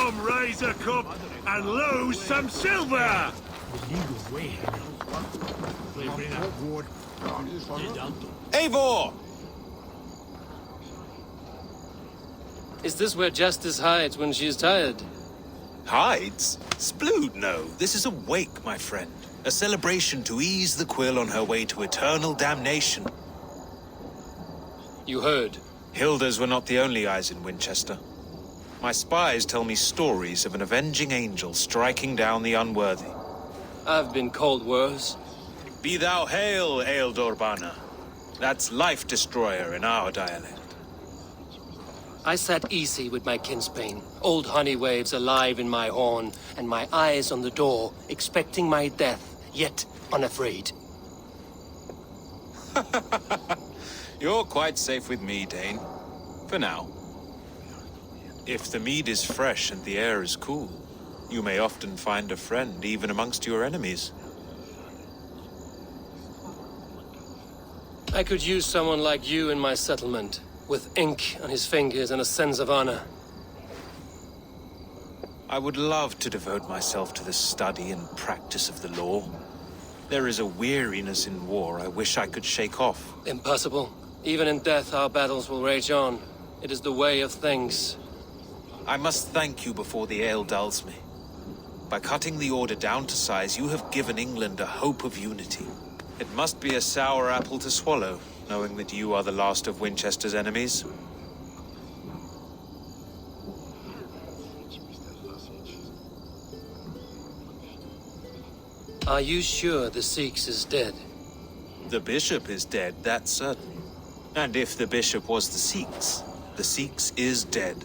Some raise a cup and lose some silver! Eivor! Is this where justice hides when she is tired? Hides? Splood, no. This is a wake, my friend. A celebration to ease the quill on her way to eternal damnation. You heard. Hilda's were not the only eyes in Winchester. My spies tell me stories of an avenging angel striking down the unworthy. I've been called worse. Be thou hail, Ealdor. That's Life Destroyer in our dialect. I sat easy with my kinsbane, old honey waves alive in my horn, and my eyes on the door, expecting my death, yet unafraid. You're quite safe with me, Dane. For now. If the mead is fresh and the air is cool, you may often find a friend even amongst your enemies. I could use someone like you in my settlement, with ink on his fingers and a sense of honor. I would love to devote myself to the study and practice of the law. There is a weariness in war I wish I could shake off. Impossible. Even in death, our battles will rage on. It is the way of things. I must thank you before the ale dulls me. By cutting the order down to size, you have given England a hope of unity. It must be a sour apple to swallow, knowing that you are the last of Winchester's enemies. Are you sure the Sikhs is dead? The bishop is dead, that's certain. And if the bishop was the Sikhs is dead.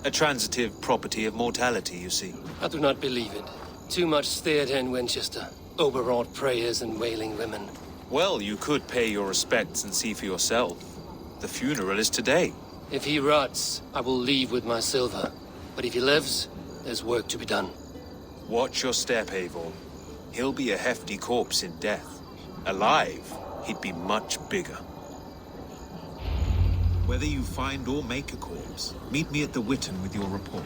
A transitive property of mortality, you see. I do not believe it. Too much theater in Winchester. Overwrought prayers and wailing women. Well, you could pay your respects and see for yourself. The funeral is today. If he rots, I will leave with my silver. But if he lives, there's work to be done. Watch your step, Eivor. He'll be a hefty corpse in death. Alive, he'd be much bigger. Whether you find or make a corpse, meet me at the Witten with your report.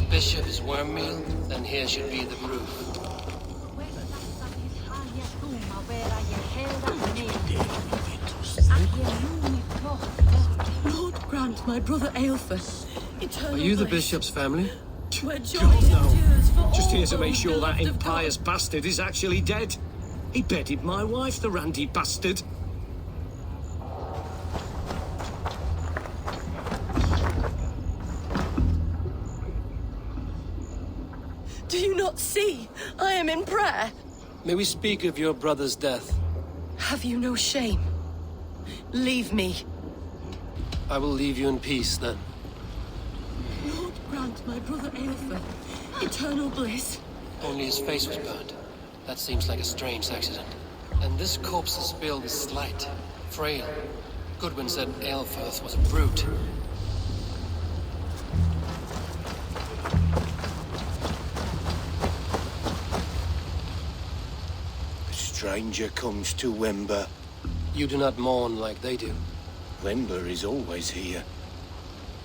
Bishop is worm meal, then here should be the proof. grant my brother Aelfir eternal Are you the bliss, bishop's family? where joy God, no. endures for Just all here to make those sure that beloved of impious God. bastard is actually dead. He bedded my wife, the randy bastard. Do you not see? I am in prayer. May we speak of your brother's death? Have you no shame? Leave me. I will leave you in peace, then. Lord, grant my brother Aelfir eternal bliss. Only his face was burned. That seems like a strange accident. And this corpse's build is slight, frail. Goodwin said Aelfirth was a brute. A stranger comes to Wember. You do not mourn like they do. Wember is always here,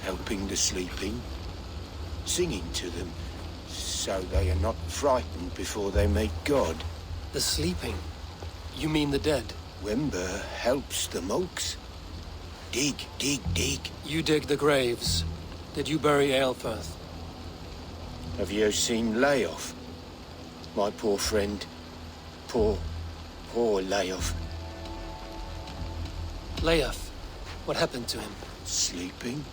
helping the sleeping, singing to them, so they are not frightened before they meet God. The sleeping? You mean the dead? Wember helps the monks. Dig, dig, dig. You dig the graves. Did you bury Aelfirth? Have you seen Layoff? My poor friend. Poor Layoff. Leof, what happened to him? Sleeping?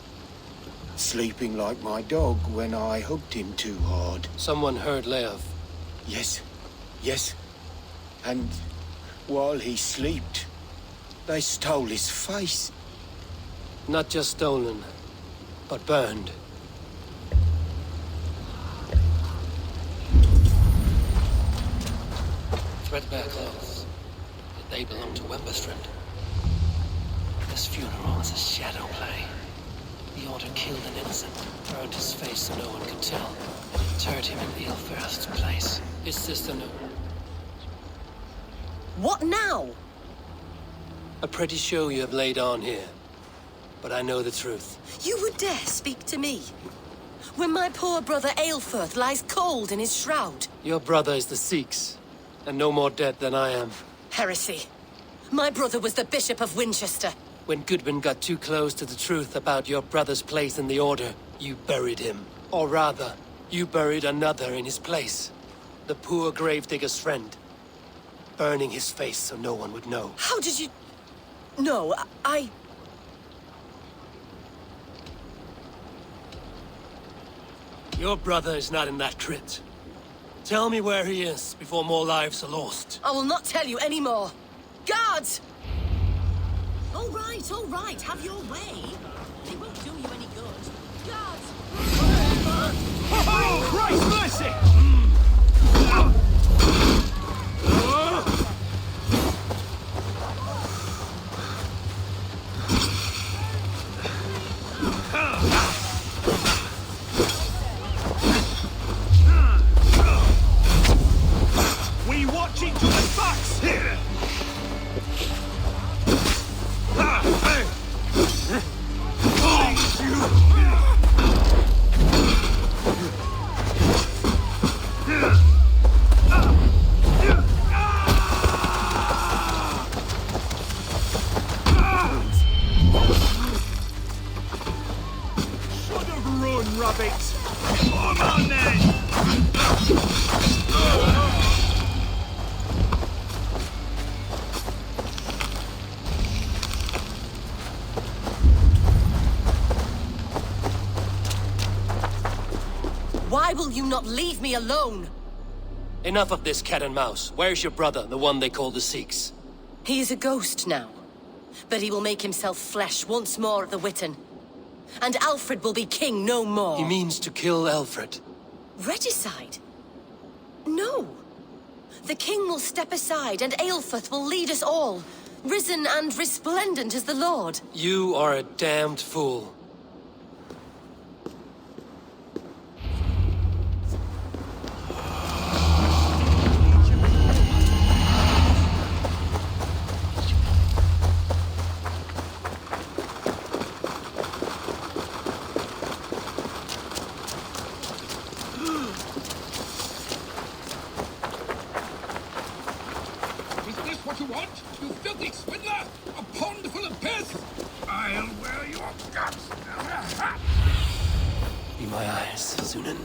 Sleeping like my dog when I hugged him too hard. Someone heard Leof. Yes, yes. And while he slept, they stole his face. Not just stolen, but burned. Threadbare clothes. Did they belong to Wemberstrand? This funeral is a shadow play. The Order killed an innocent, burned his face so no one could tell, and interred him in Aelfirth's place. His sister knew. What now? A pretty show you have laid on here. But I know the truth. You would dare speak to me? When my poor brother Aelfirth lies cold in his shroud? Your brother is the Sikhs, and no more dead than I am. Heresy. My brother was the Bishop of Winchester. When Goodwin got too close to the truth about your brother's place in the Order, you buried him. Or rather, you buried another in his place. The poor gravedigger's friend. Burning his face so no one would know. How did you... No, I... Your brother is not in that crypt. Tell me where he is before more lives are lost. I will not tell you any more. Guards! All right, have your way. They won't do you any good. Guards! Oh, Christ mercy! We watch each other's backs here! Should have run, rabbit! Come on then! Why will you not leave me alone? Enough of this cat and mouse. Where's your brother, the one they call the Sikhs? He is a ghost now. But he will make himself flesh once more at the Witten. And Alfred will be king no more. He means to kill Alfred. Regicide? No. The king will step aside and Aelfirth will lead us all. Risen and resplendent as the Lord. You are a damned fool. Is this what you want, you filthy swindler? A pond full of piss? I'll wear your guts now. my eyes, Zunan.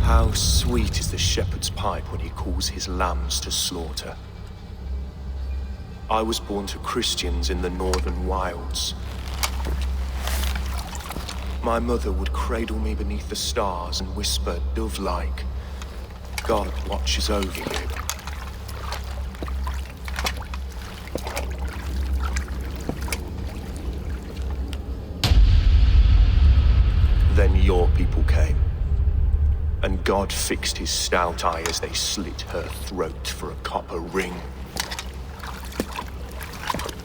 How sweet is the shepherd's pipe when he calls his lambs to slaughter. I was born to Christians in the northern wilds. My mother would cradle me beneath the stars and whisper, dove-like, God watches over you. Then your people came. And God fixed his stout eye as they slit her throat for a copper ring.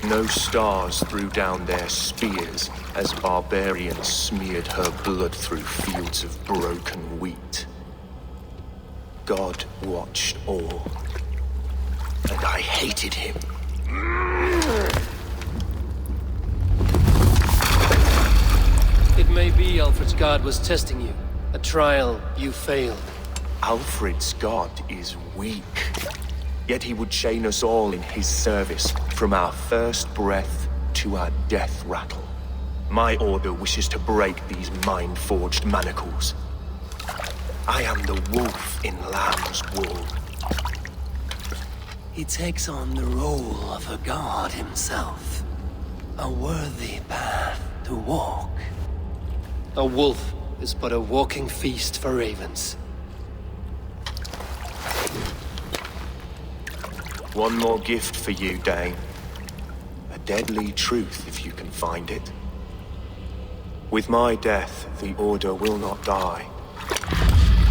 No stars threw down their spears as barbarians smeared her blood through fields of broken wheat. God watched all, and I hated him. It may be Alfred's god was testing you. A trial you failed. Alfred's god is weak. Yet he would chain us all in his service, from our first breath to our death rattle. My order wishes to break these mind-forged manacles. I am the wolf in lamb's wool. He takes on the role of a god himself. A worthy path to walk. A wolf is but a walking feast for ravens. One more gift for you, Dane. A deadly truth, if you can find it. With my death, the Order will not die.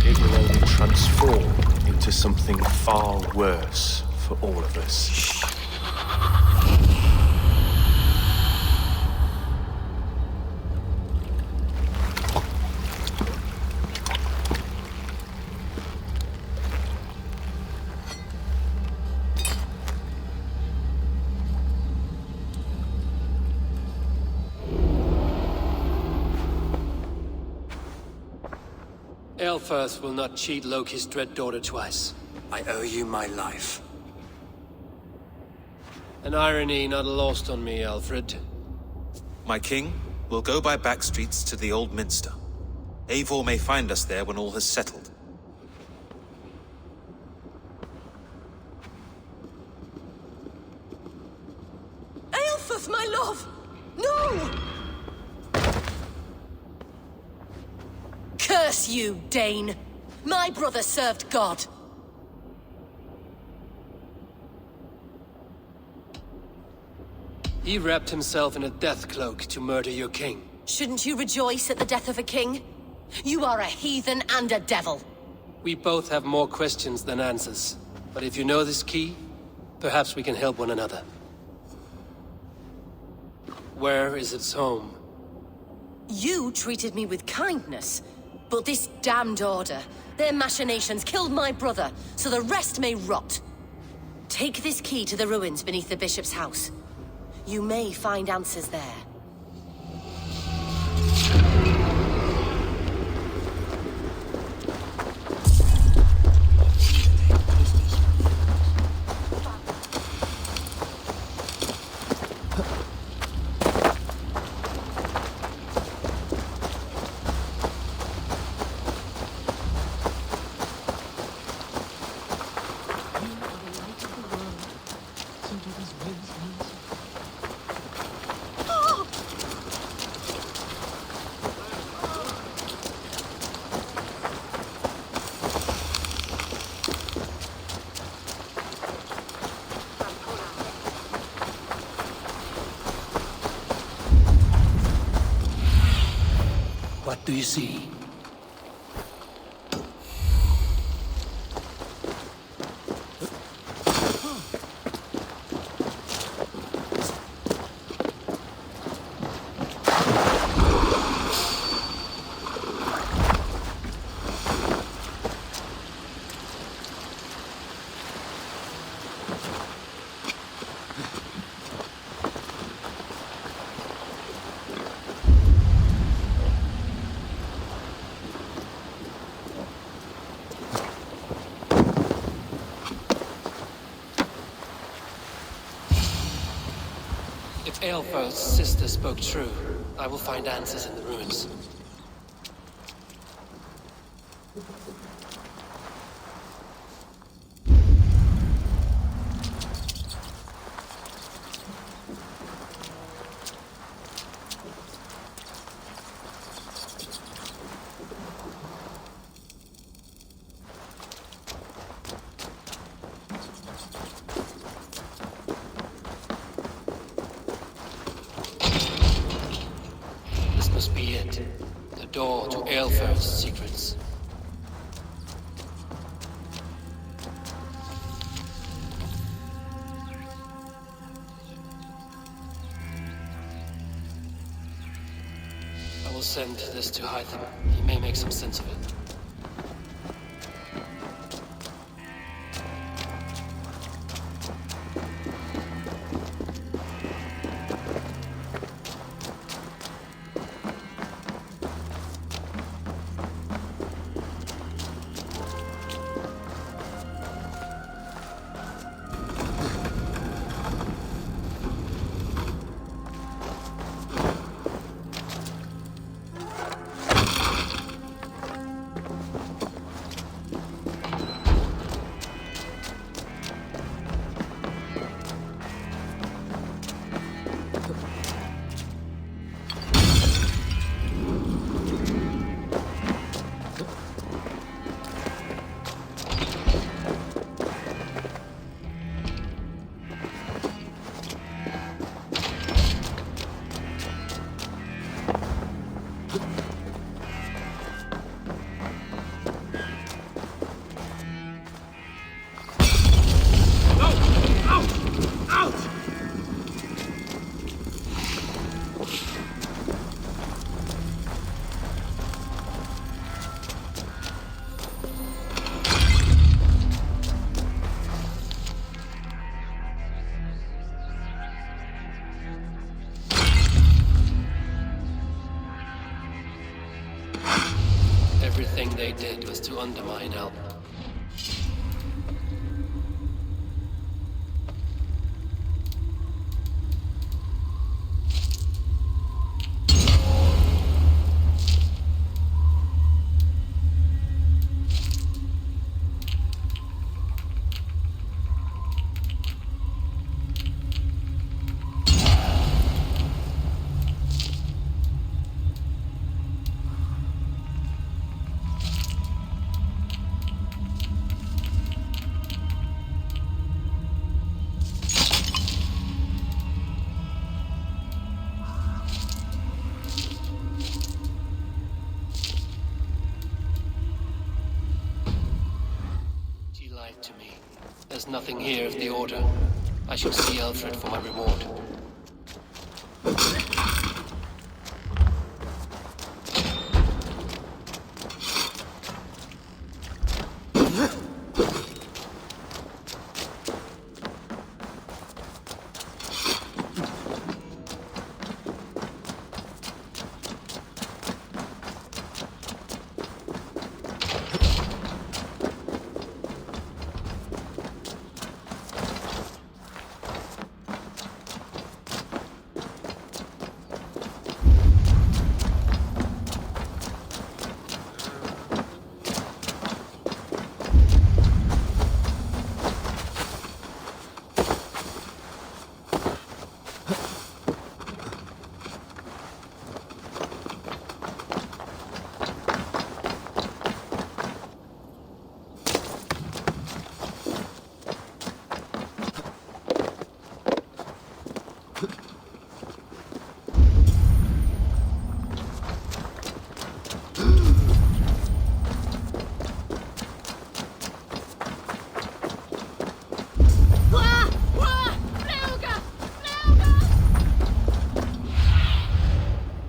It will only transform into something far worse for all of us. Aelfirth will not cheat Loki's dread daughter twice. I owe you my life. An irony not lost on me, Alfred. My king, we'll go by back streets to the Old Minster. Eivor may find us there when all has settled. Aelfirth, my love! No! Curse you, Dane! My brother served God. He wrapped himself in a death cloak to murder your king. Shouldn't you rejoice at the death of a king? You are a heathen and a devil. We both have more questions than answers. But if you know this key, perhaps we can help one another. Where is its home? You treated me with kindness, but this damned order, their machinations killed my brother, so the rest may rot. Take this key to the ruins beneath the bishop's house. You may find answers there. What do you see? If Aelfir's sister spoke true, I will find answers in the ruins. Must be it. The door to Aelfir's secrets. I will send this to Hytham. He may make some sense of it. Everything they did was to undermine Alp. To me. There's nothing here of the Order. I shall see Alfred for my reward.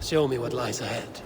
Show me what lies ahead.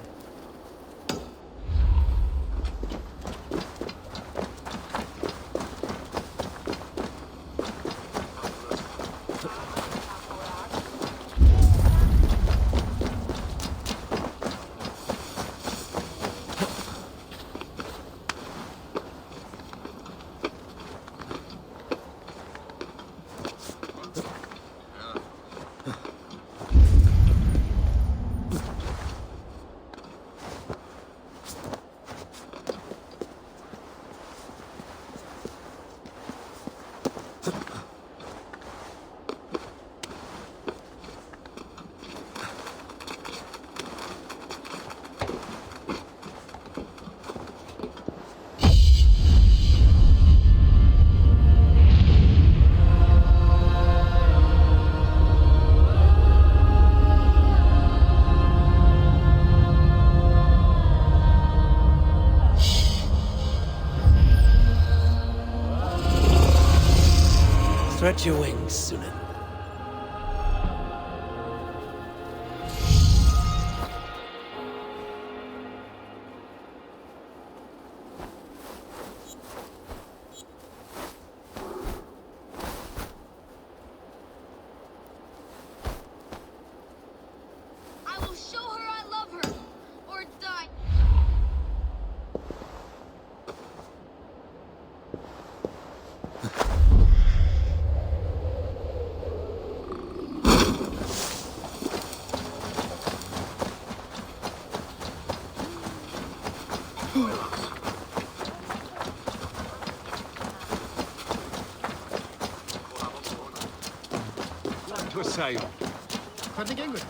Stretch your wings, Sunan. I will show her I love her, or die. To a sail. Hvernig gengur?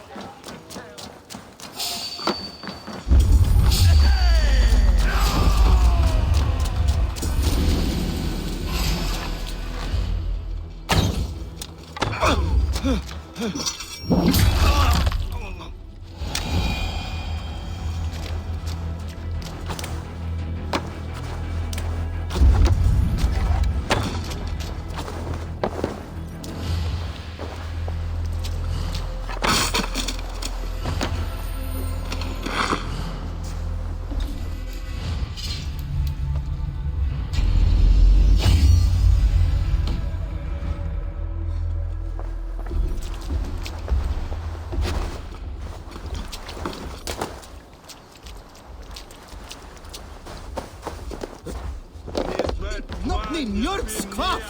Not me nörds kvart!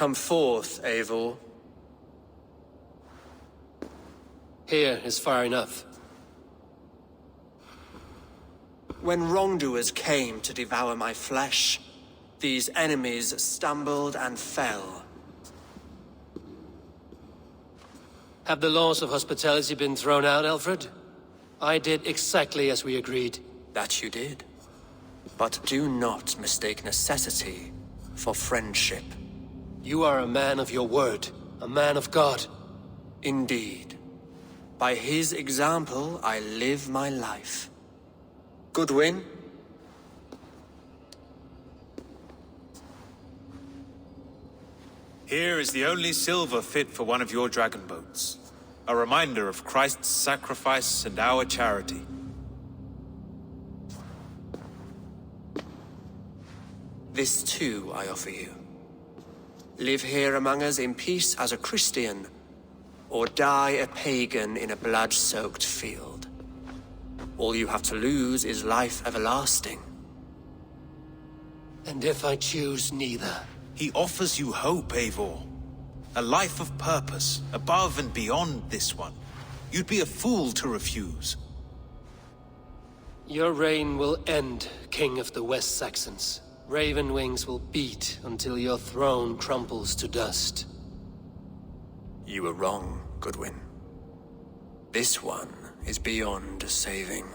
Come forth, Eivor. Here is far enough. When wrongdoers came to devour my flesh, these enemies stumbled and fell. Have the laws of hospitality been thrown out, Alfred? I did exactly as we agreed. That you did. But do not mistake necessity for friendship. You are a man of your word, a man of God. Indeed. By his example, I live my life. Goodwin? Here is the only silver fit for one of your dragon boats. A reminder of Christ's sacrifice and our charity. This too I offer you. Live here among us in peace as a Christian, or die a pagan in a blood-soaked field. All you have to lose is life everlasting. And if I choose neither? He offers you hope, Eivor. A life of purpose, above and beyond this one. You'd be a fool to refuse. Your reign will end, King of the West Saxons. Raven wings will beat until your throne crumples to dust. You were wrong, Goodwin. This one is beyond saving.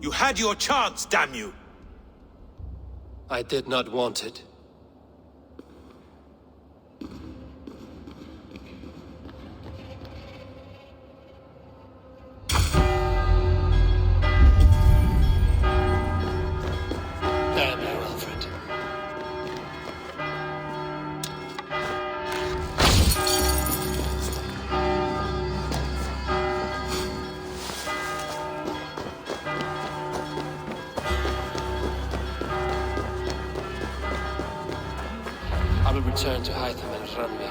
You had your chance, damn you! I did not want it. Damn you, Alfred. I will return to Hytham and Ranvi.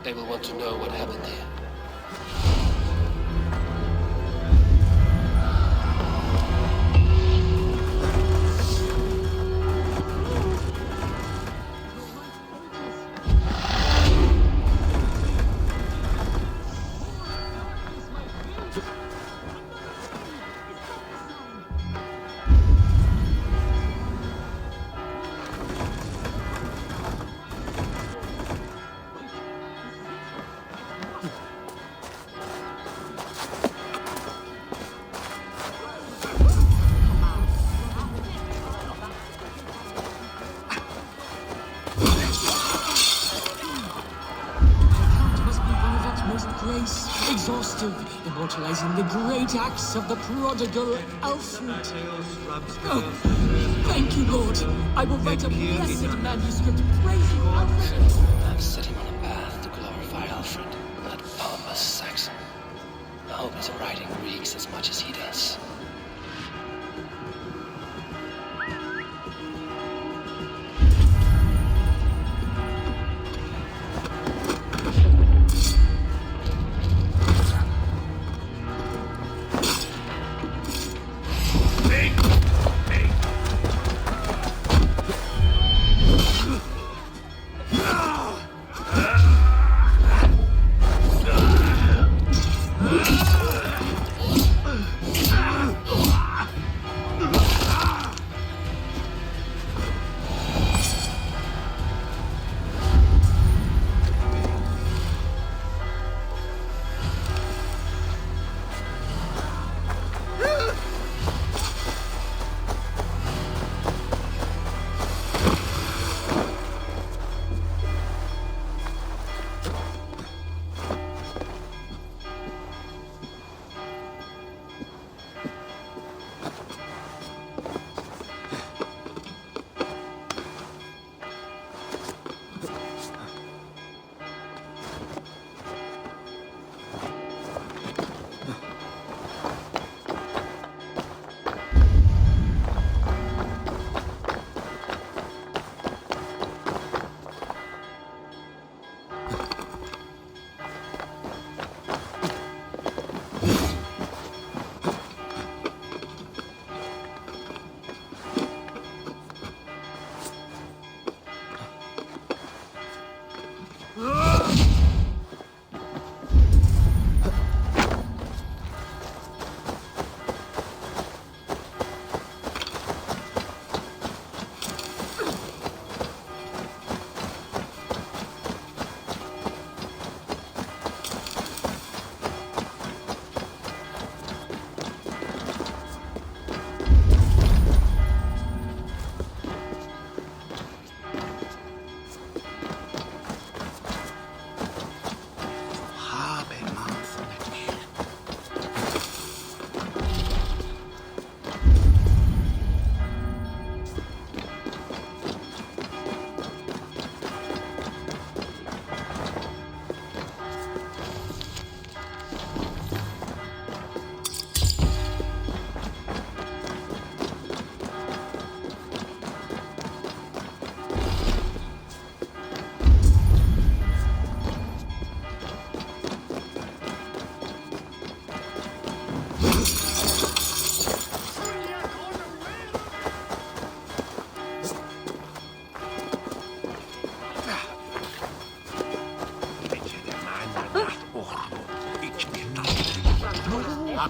They will want to know what happened here. Exhaustive, immortalizing the great acts of the prodigal Alfred. Oh, thank you, Lord. I will write a blessed manuscript praising Alfred. I'm setting on a path to glorify Alfred, that pompous Saxon. I hope his writing reeks as much as he does.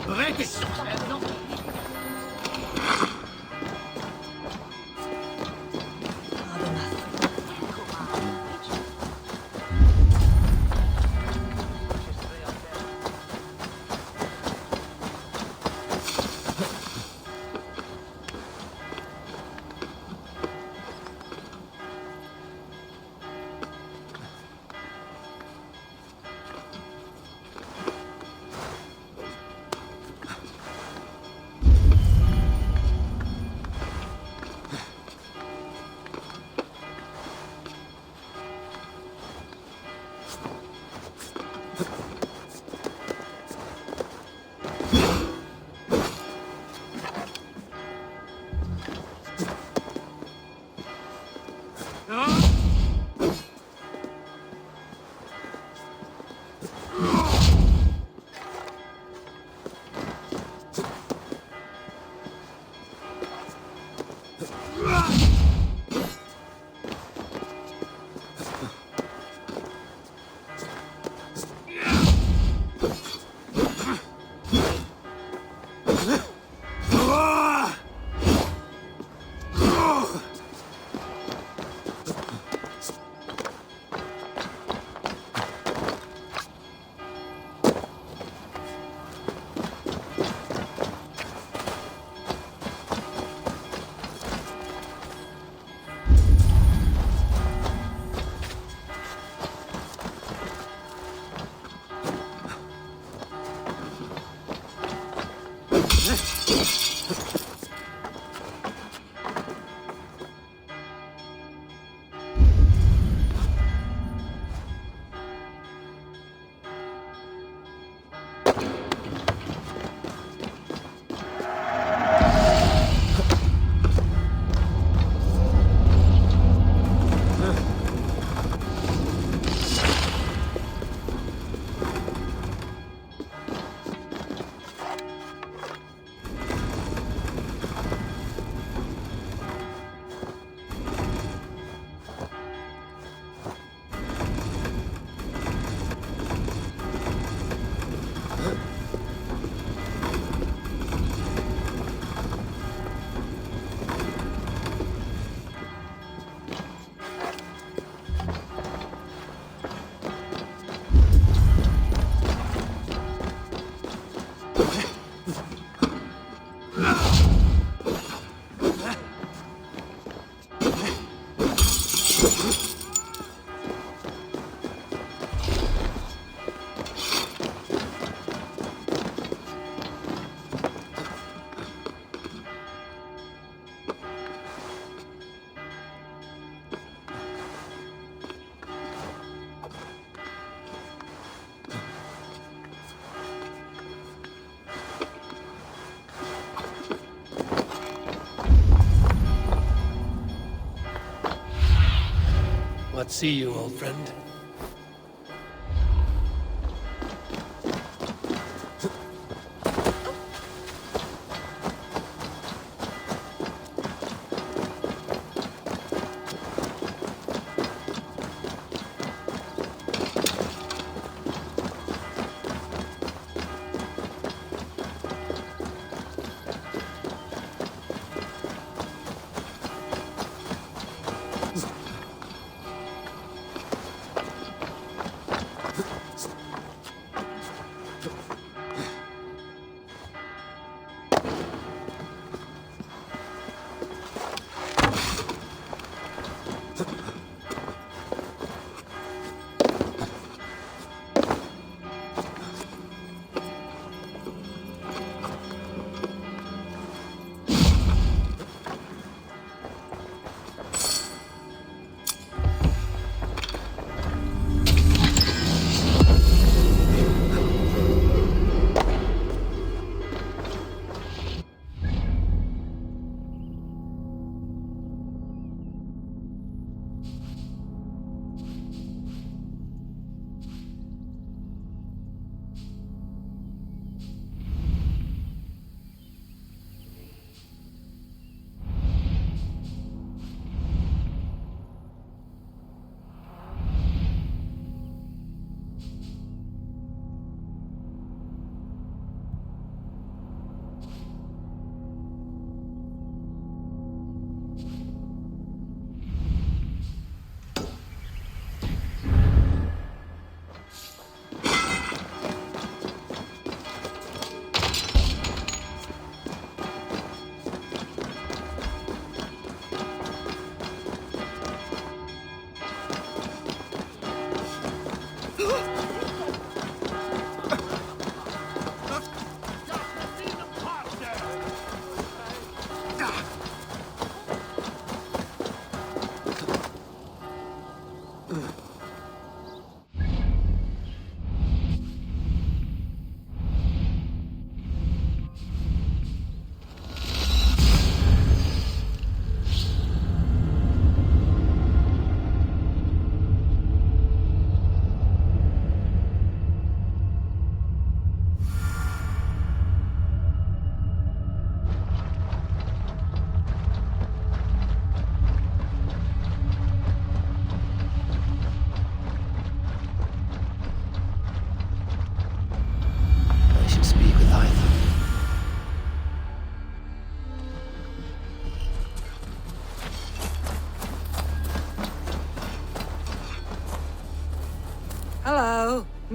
Ready! What see you, old friend?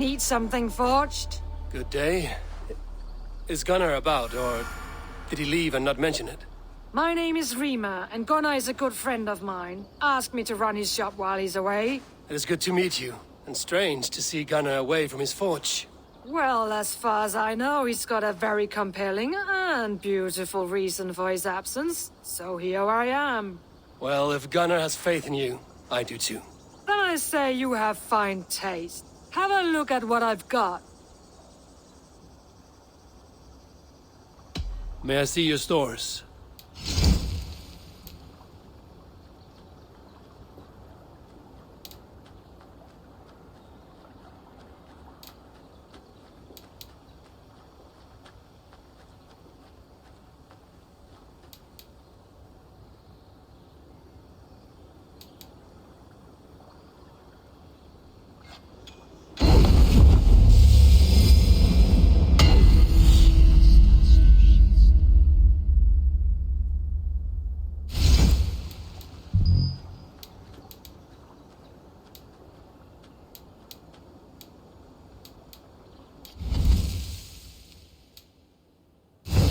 Need something forged? Good day. Is Gunnar about, or did he leave and not mention it? My name is Rima, and Gunnar is a good friend of mine. Asked me to run his shop while he's away. It is good to meet you, and strange to see Gunnar away from his forge. Well, as far as I know, he's got a very compelling and beautiful reason for his absence. So here I am. Well, if Gunnar has faith in you, I do too. Then I say you have fine taste. Have a look at what I've got. May I see your stores?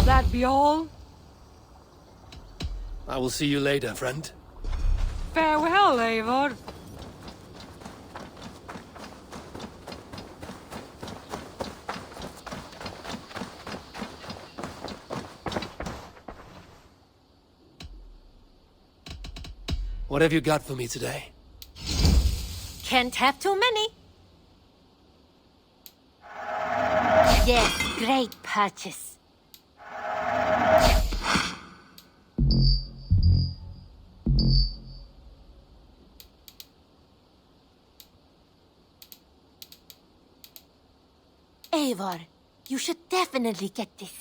That be all? I will see you later, friend. Farewell, Eivor. What have you got for me today? Can't have too many. Yes, great purchase. Eivor, you should definitely get this.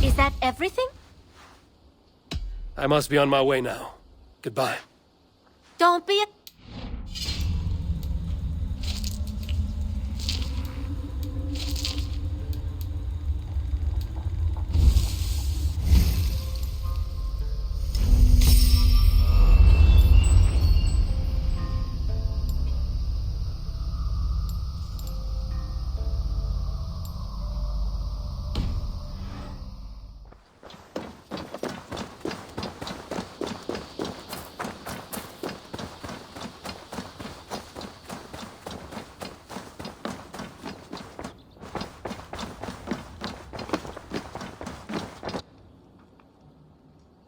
Is that everything? I must be on my way now. Goodbye. Don't be a...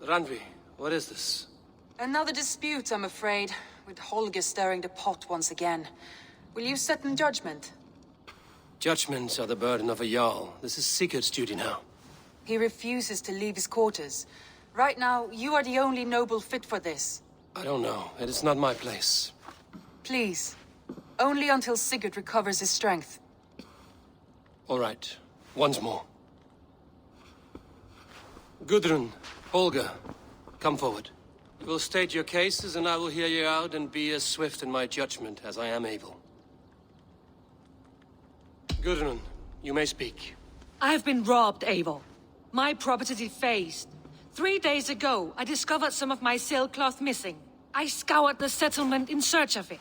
Randvi, what is this? Another dispute, I'm afraid, with Holger stirring the pot once again. Will you sit in judgment? Judgments are the burden of a Jarl. This is Sigurd's duty now. He refuses to leave his quarters. Right now, you are the only noble fit for this. I don't know. It is not my place. Please. Only until Sigurd recovers his strength. All right. Once more. Gudrun, Holger, come forward. You will state your cases, and I will hear you out and be as swift in my judgment as I am able. Gudrun, you may speak. I have been robbed, Eivor. My property defaced. 3 days ago, I discovered some of my sailcloth missing. I scoured the settlement in search of it.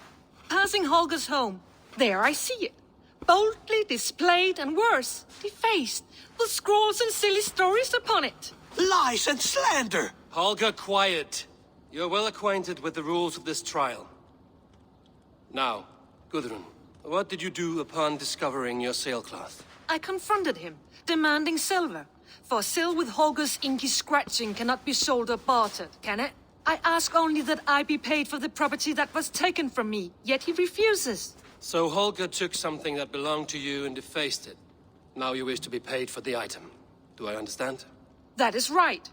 Passing Holger's home, there I see it. Boldly displayed and worse, defaced, with scrawls and silly stories upon it. Lies and slander! Holger, quiet. You're well acquainted with the rules of this trial. Now, Gudrun, what did you do upon discovering your sailcloth? I confronted him, demanding silver. For sil with Holger's inky scratching cannot be sold or bartered, can it? I ask only that I be paid for the property that was taken from me, yet he refuses. So Holger took something that belonged to you and defaced it. Now you wish to be paid for the item. Do I understand? That is right.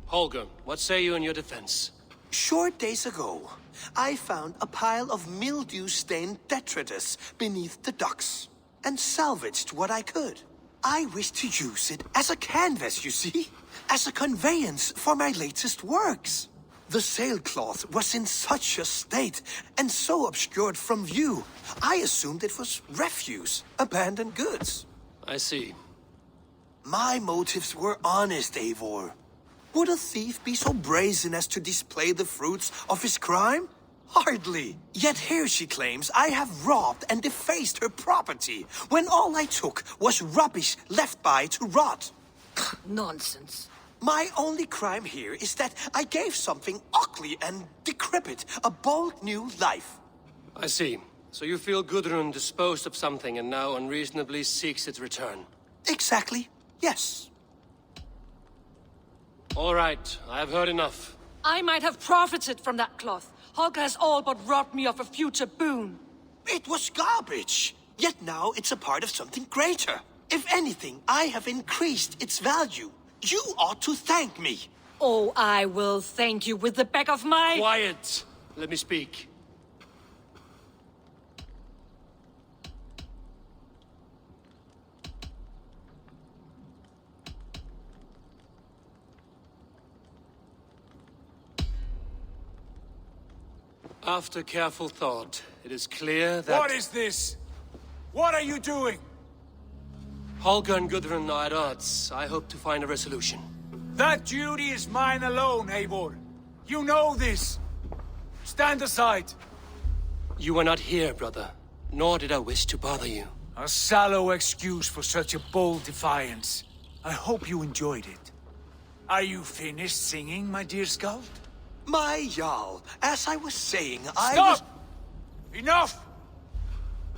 Holger, what say you in your defense? Short days ago, I found a pile of mildew-stained detritus beneath the docks, and salvaged what I could. I wish to use it as a canvas, you see? As a conveyance for my latest works. The sailcloth was in such a state, and so obscured from view, I assumed it was refuse, abandoned goods. I see. My motives were honest, Eivor. Would a thief be so brazen as to display the fruits of his crime? Hardly. Yet here she claims I have robbed and defaced her property, when all I took was rubbish left by to rot. Nonsense. My only crime here is that I gave something ugly and decrepit a bold new life. I see. So you feel Gudrun disposed of something and now unreasonably seeks its return? Exactly, yes. All right, I have heard enough. I might have profited from that cloth. Holger has all but robbed me of a future boon. It was garbage. Yet now it's a part of something greater. If anything, I have increased its value. You ought to thank me. Oh, I will thank you with the back of my... Quiet! Let me speak. After careful thought, it is clear that... What is this? What are you doing? Holger and Gudrun are at odds. I hope to find a resolution. That duty is mine alone, Eivor. You know this. Stand aside. You were not here, brother. Nor did I wish to bother you. A sallow excuse for such a bold defiance. I hope you enjoyed it. Are you finished singing, my dear Skald? My Jarl, as I was saying, Stop! Enough!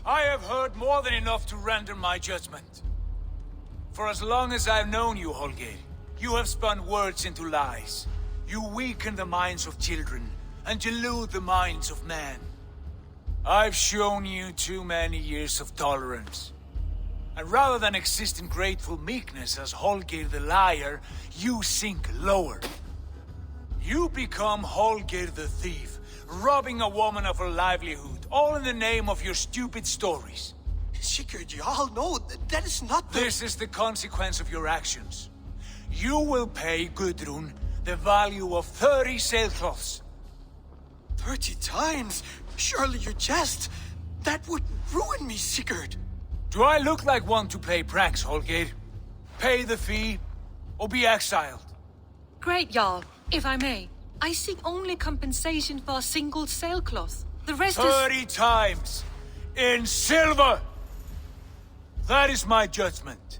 I have heard more than enough to render my judgment. For as long as I've known you, Holger, you have spun words into lies. You weaken the minds of children, and delude the minds of men. I've shown you too many years of tolerance. And rather than exist in grateful meekness as Holger the liar, you sink lower. You become Holger the thief, robbing a woman of her livelihood, all in the name of your stupid stories. Sigurd, Jarl, no, that is not the... This is the consequence of your actions. You will pay Gudrun the value of 30 sailcloths. 30 times? Surely you jest. That would ruin me, Sigurd. Do I look like one to play pranks, Holger? Pay the fee, or be exiled. Great, Jarl. If I may, I seek only compensation for a single sailcloth. The rest 30 times! In silver! That is my judgment.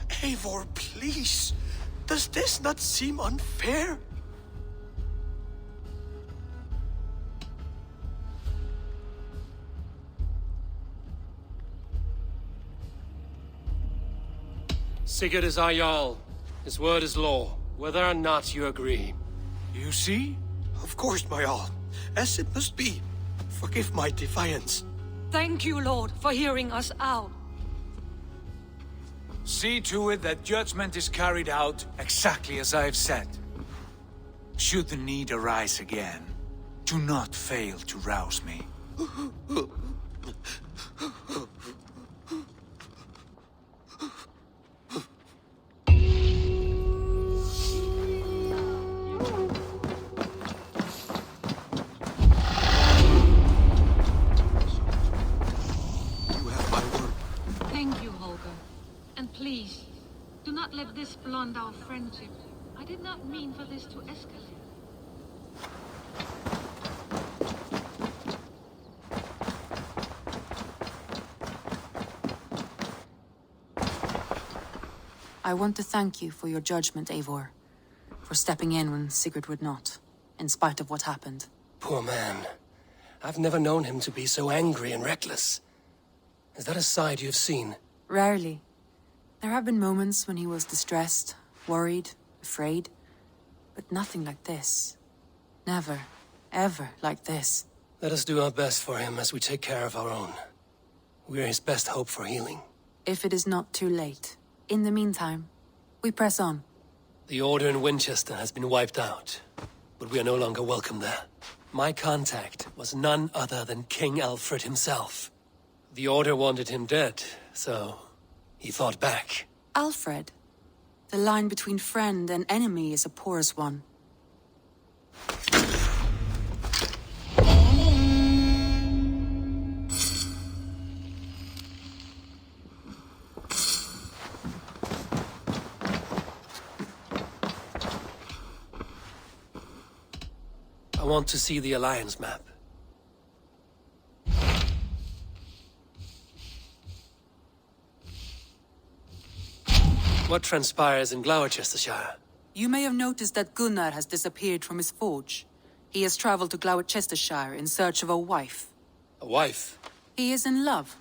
Eivor, please. Does this not seem unfair? Sigurd is our Jarl. His word is law, whether or not you agree. You see? Of course, my Jarl. As it must be. Forgive my defiance. Thank you, Lord, for hearing us out. See to it that judgment is carried out exactly as I have said. Should the need arise again, do not fail to rouse me. Thank you, Holger. And please, do not let this blunt our friendship. I did not mean for this to escalate. I want to thank you for your judgment, Eivor. For stepping in when Sigurd would not, in spite of what happened. Poor man. I've never known him to be so angry and reckless. Is that a side you've seen? Rarely. There have been moments when he was distressed, worried, afraid. But nothing like this. Never, ever like this. Let us do our best for him as we take care of our own. We're his best hope for healing. If it is not too late. In the meantime, we press on. The Order in Winchester has been wiped out, but we are no longer welcome there. My contact was none other than King Alfred himself. The Order wanted him dead, so he fought back. Alfred? The line between friend and enemy is a porous one. want to see the Alliance map. What transpires in Gloucestershire? You may have noticed that Gunnar has disappeared from his forge. He has traveled to Gloucestershire in search of a wife. A wife? He is in love.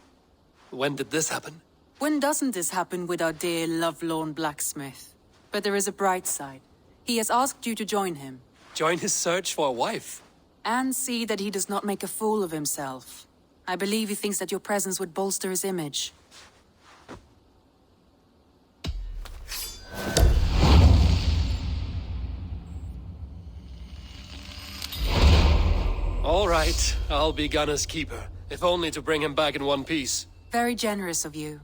When did this happen? When doesn't this happen with our dear lovelorn blacksmith? But there is a bright side. He has asked you to join him. Join his search for a wife? And see that he does not make a fool of himself. I believe he thinks that your presence would bolster his image. All right, I'll be Gunner's keeper, if only to bring him back in one piece. Very generous of you.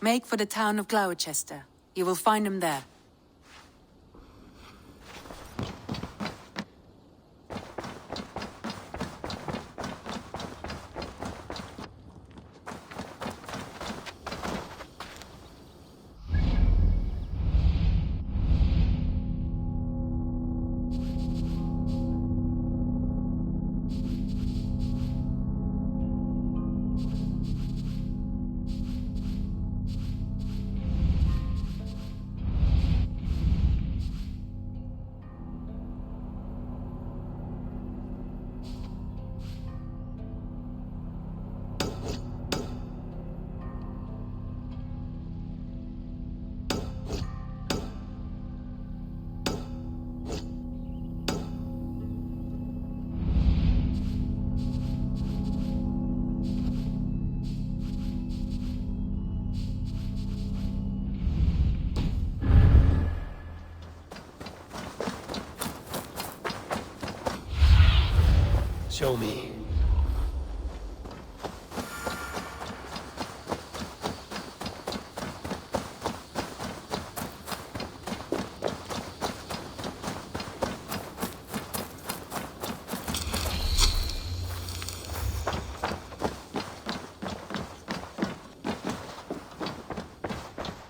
Make for the town of Gloucester. You will find him there. Show me.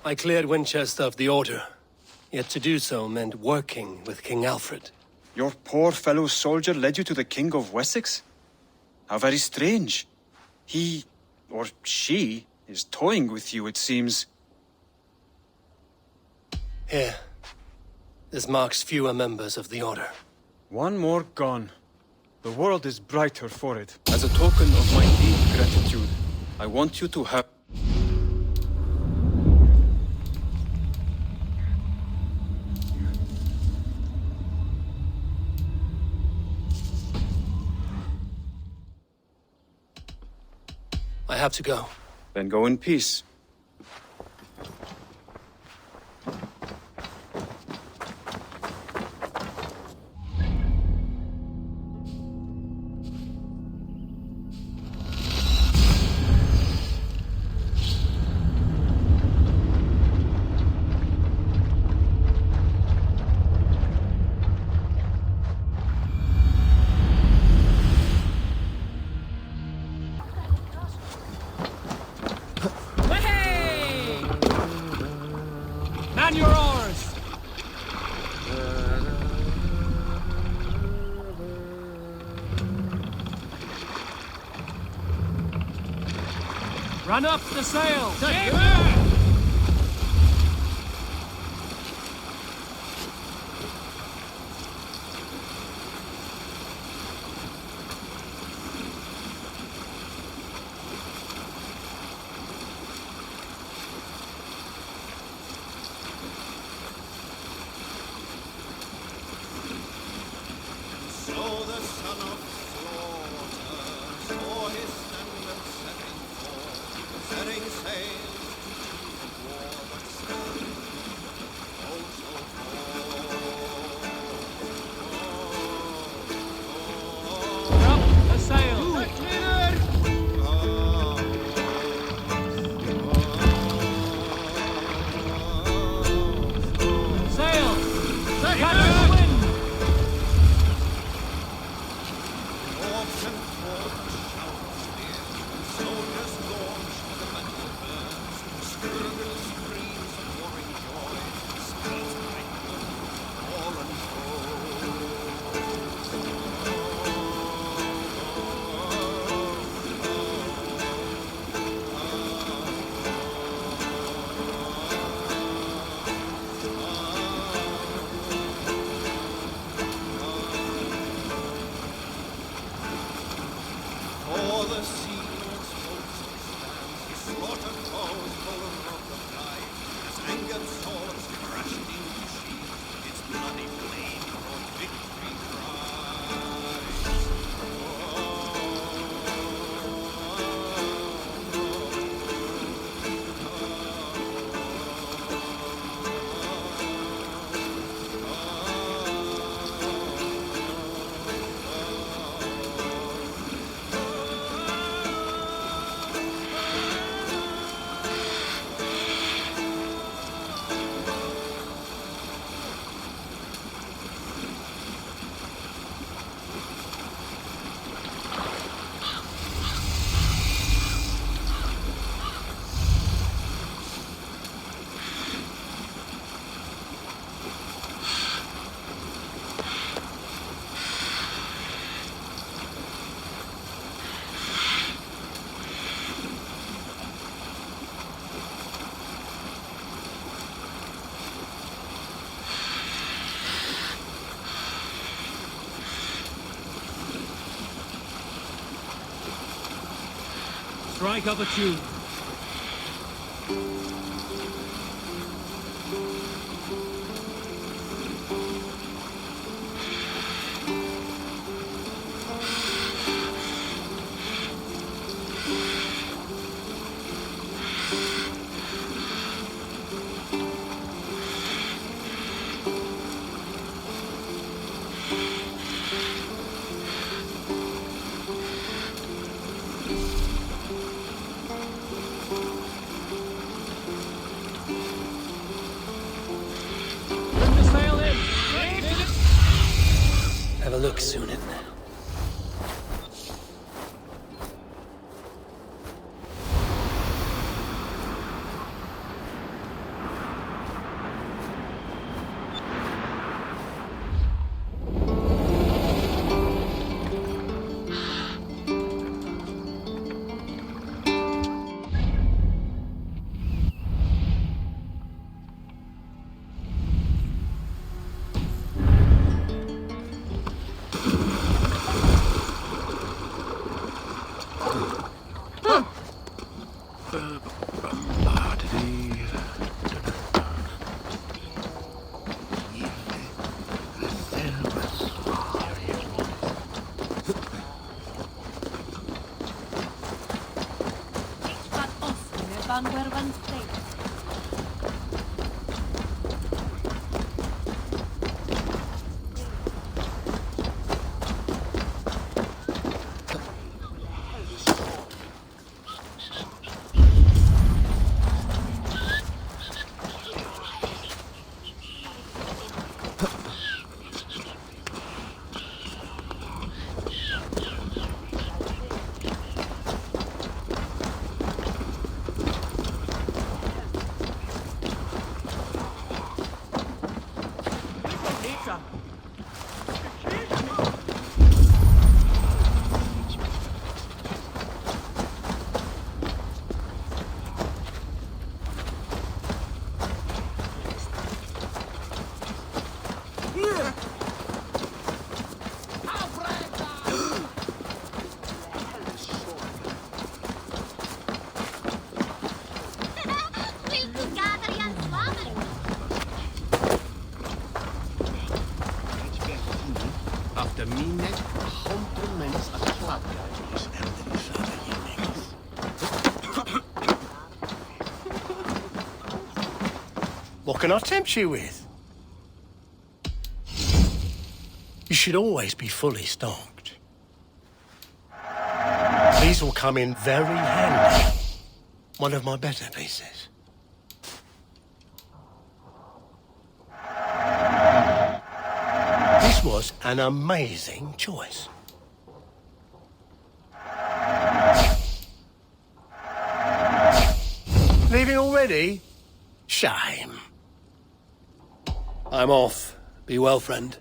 I cleared Winchester of the Order. Yet to do so meant working with King Alfred. Your poor fellow soldier led you to the King of Wessex? How very strange. He, or she, is toying with you, it seems. Here. This marks fewer members of the Order. One more gone. The world is brighter for it. As a token of my deep gratitude, I want you to have... I have to go. Then go in peace. Man your oars! Run up the sail! So the son of slaughter saw his standard setting forth, setting sails to Strike up a tune. Have a look, Sunan. What can I tempt you with? You should always be fully stocked. These will come in very handy. One of my better pieces. This was an amazing choice. Leaving already? Shame. I'm off. Be well, friend.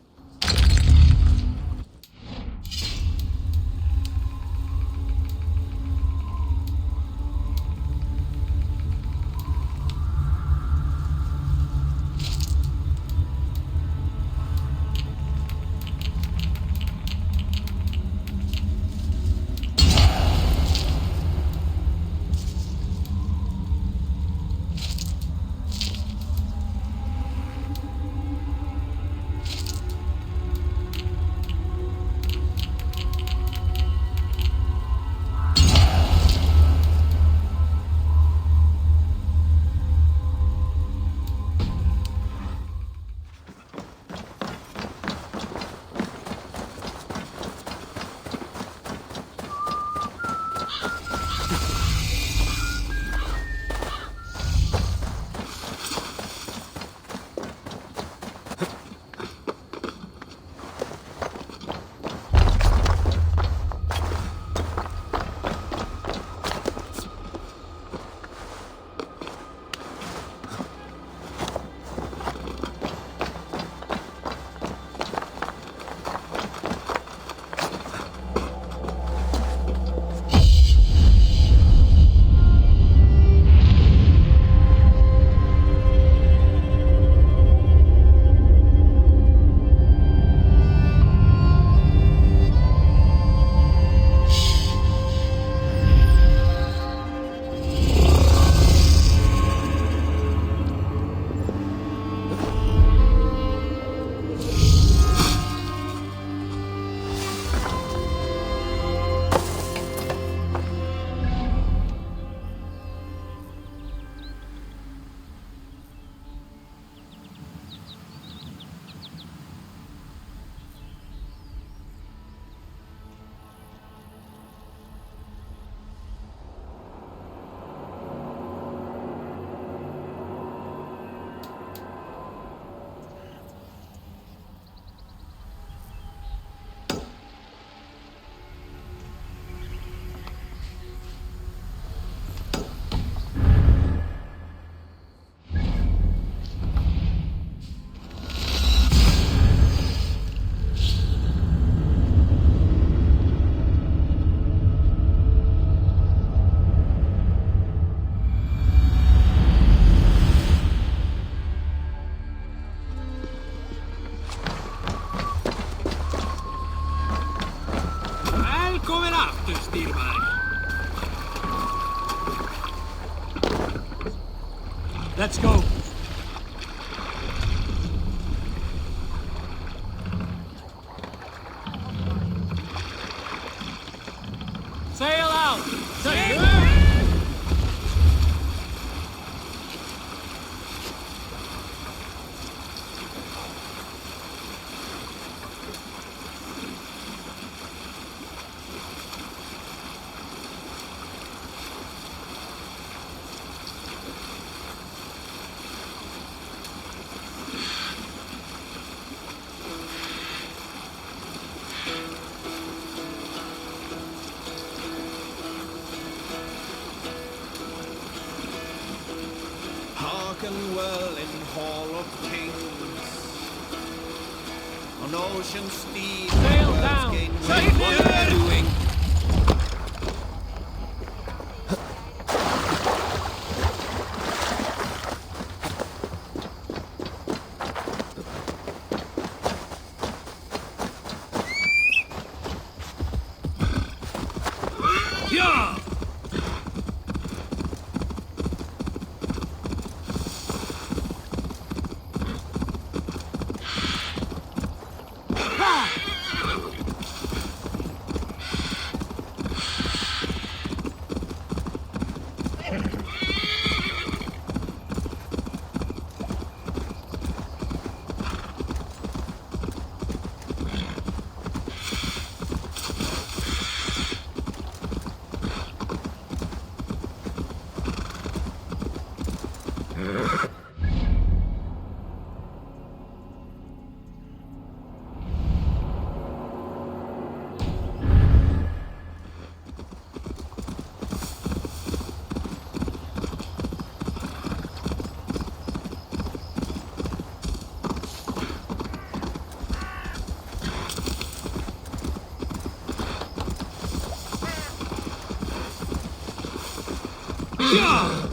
Kommer after, Styrman. Let's go. Sail out! Sail! Hearken well in Hall of Kings. On ocean steed, Sail words down! gain Sail weight. down! What are you doing? Yeah! Yeah!